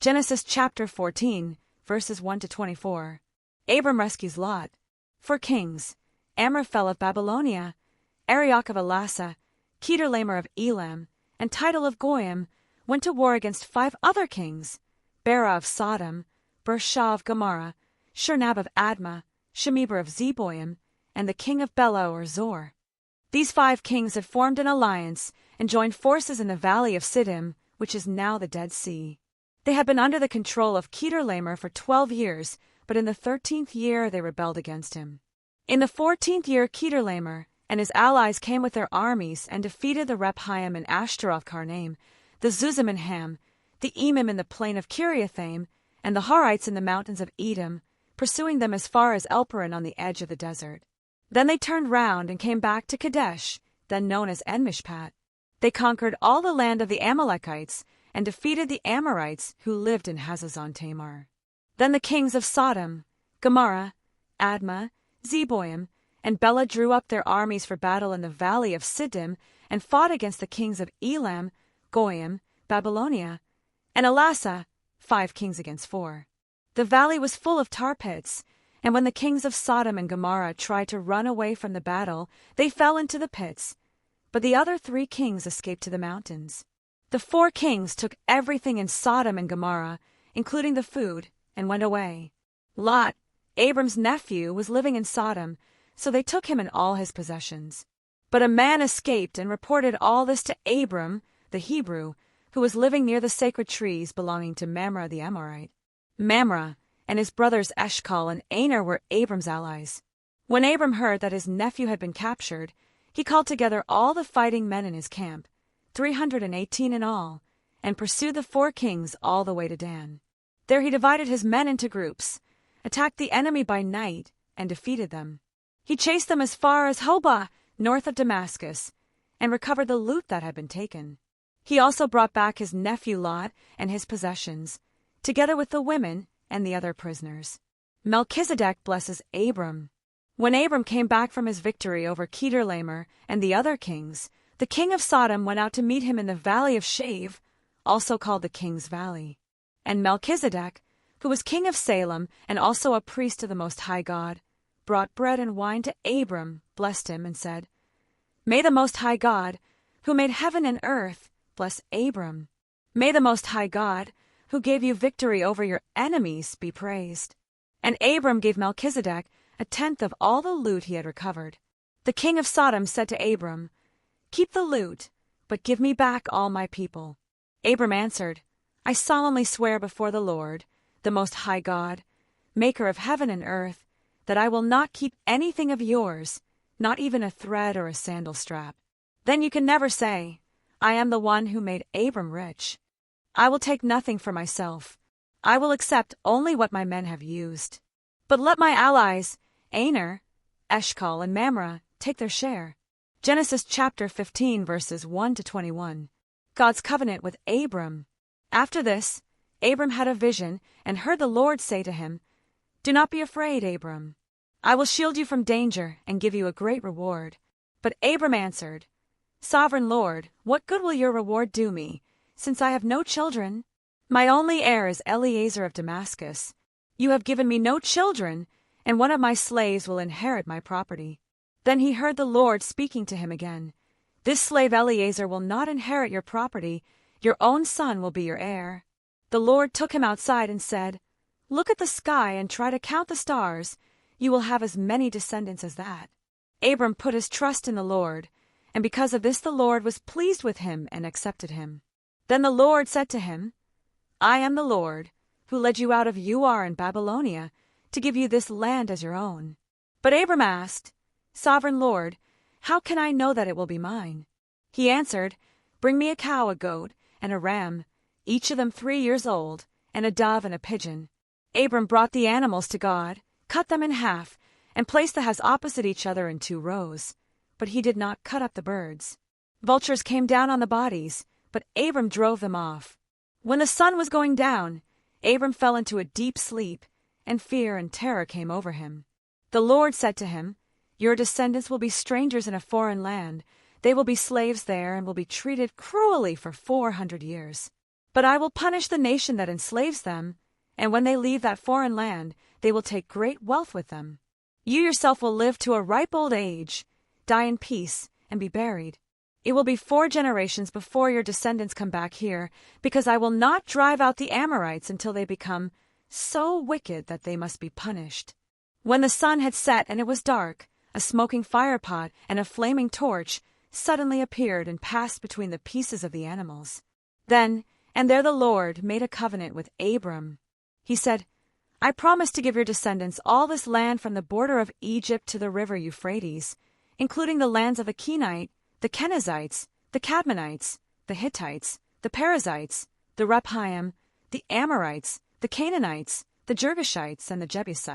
Genesis chapter 14, verses 1 to 24. Abram rescues Lot. 4 kings: Amraphel of Babylonia, Arioch of Ellasah, Chedorlaomer of Elam, and Tidal of Goyim, went to war against 5 other kings: Bera of Sodom, Bershah of Gomorrah, Shernab of Admah, Shemeber of Zeboim, and the king of Bela or Zor. These 5 kings had formed an alliance and joined forces in the valley of Siddim, which is now the Dead Sea. They had been under the control of Chedorlaomer for 12 years, but in the 13th year they rebelled against him. In the 14th year Chedorlaomer and his allies came with their armies and defeated the Rephaim in Ashtaroth Karnaim, the Zuzim in Ham, the Emim in the plain of Kiriathaim, and the Horites in the mountains of Edom, pursuing them as far as Elparan on the edge of the desert. Then they turned round and came back to Kadesh, then known as En-Mishpat. They conquered all the land of the Amalekites and defeated the Amorites who lived in Hazazon Tamar. Then the kings of Sodom, Gomorrah, Admah, Zeboim, and Bela drew up their armies for battle in the valley of Siddim and fought against the kings of Elam, Goyim, Babylonia, and Ellasah, 5 kings against 4. The valley was full of tar pits, and when the kings of Sodom and Gomorrah tried to run away from the battle, they fell into the pits. But the other 3 kings escaped to the mountains. The 4 kings took everything in Sodom and Gomorrah, including the food, and went away. Lot, Abram's nephew, was living in Sodom, so they took him and all his possessions. But a man escaped and reported all this to Abram, the Hebrew, who was living near the sacred trees belonging to Mamre the Amorite. Mamre and his brothers Eshcol and Aner were Abram's allies. When Abram heard that his nephew had been captured, he called together all the fighting men in his camp, 318 in all, and pursued the 4 kings all the way to Dan. There he divided his men into groups, attacked the enemy by night, and defeated them. He chased them as far as Hobah, north of Damascus, and recovered the loot that had been taken. He also brought back his nephew Lot and his possessions, together with the women and the other prisoners. Melchizedek blesses Abram. When Abram came back from his victory over Chedorlaomer and the other kings, the king of Sodom went out to meet him in the valley of Shave, also called the King's Valley. And Melchizedek, who was king of Salem and also a priest to the Most High God, brought bread and wine to Abram, blessed him, and said, "May the Most High God, who made heaven and earth, bless Abram. May the Most High God, who gave you victory over your enemies, be praised." And Abram gave Melchizedek 1/10 of all the loot he had recovered. The king of Sodom said to Abram, "Keep the loot, but give me back all my people." Abram answered, "I solemnly swear before the Lord, the Most High God, maker of heaven and earth, that I will not keep anything of yours, not even a thread or a sandal strap. Then you can never say, 'I am the one who made Abram rich.' I will take nothing for myself. I will accept only what my men have used. But let my allies, Aner, Eshcol, and Mamre, take their share." Genesis chapter 15, verses 1 to 21. God's covenant with Abram. After this, Abram had a vision and heard the Lord say to him, "Do not be afraid, Abram. I will shield you from danger and give you a great reward." But Abram answered, "Sovereign Lord, what good will your reward do me, since I have no children? My only heir is Eliezer of Damascus. You have given me no children, and one of my slaves will inherit my property." Then he heard the Lord speaking to him again, "This slave Eliezer will not inherit your property. Your own son will be your heir." The Lord took him outside and said, "Look at the sky and try to count the stars. You will have as many descendants as that." Abram put his trust in the Lord, and because of this the Lord was pleased with him and accepted him. Then the Lord said to him, "I am the Lord, who led you out of Ur in Babylonia, to give you this land as your own." But Abram asked, "Sovereign Lord, how can I know that it will be mine?" He answered, "Bring me a cow, a goat, and a ram, each of them 3 years old, and a dove and a pigeon." Abram brought the animals to God, cut them in half, and placed the halves opposite each other in 2 rows. But he did not cut up the birds. Vultures came down on the bodies, but Abram drove them off. When the sun was going down, Abram fell into a deep sleep, and fear and terror came over him. The Lord said to him, "Your descendants will be strangers in a foreign land. They will be slaves there and will be treated cruelly for 400 years. But I will punish the nation that enslaves them, and when they leave that foreign land, they will take great wealth with them. You yourself will live to a ripe old age, die in peace, and be buried. It will be 4 generations before your descendants come back here, because I will not drive out the Amorites until they become so wicked that they must be punished. When the sun had set and it was dark, a smoking firepot and a flaming torch suddenly appeared and passed between the pieces of the animals. Then, and there the Lord made a covenant with Abram. He said, I promise to give your descendants all this land from the border of Egypt to the river Euphrates, including the lands of the Kenite, the Kenizzites, the Cadmonites, the Hittites, the Perizzites, the Rephaim, the Amorites, the Canaanites, the Girgashites, and the Jebusites.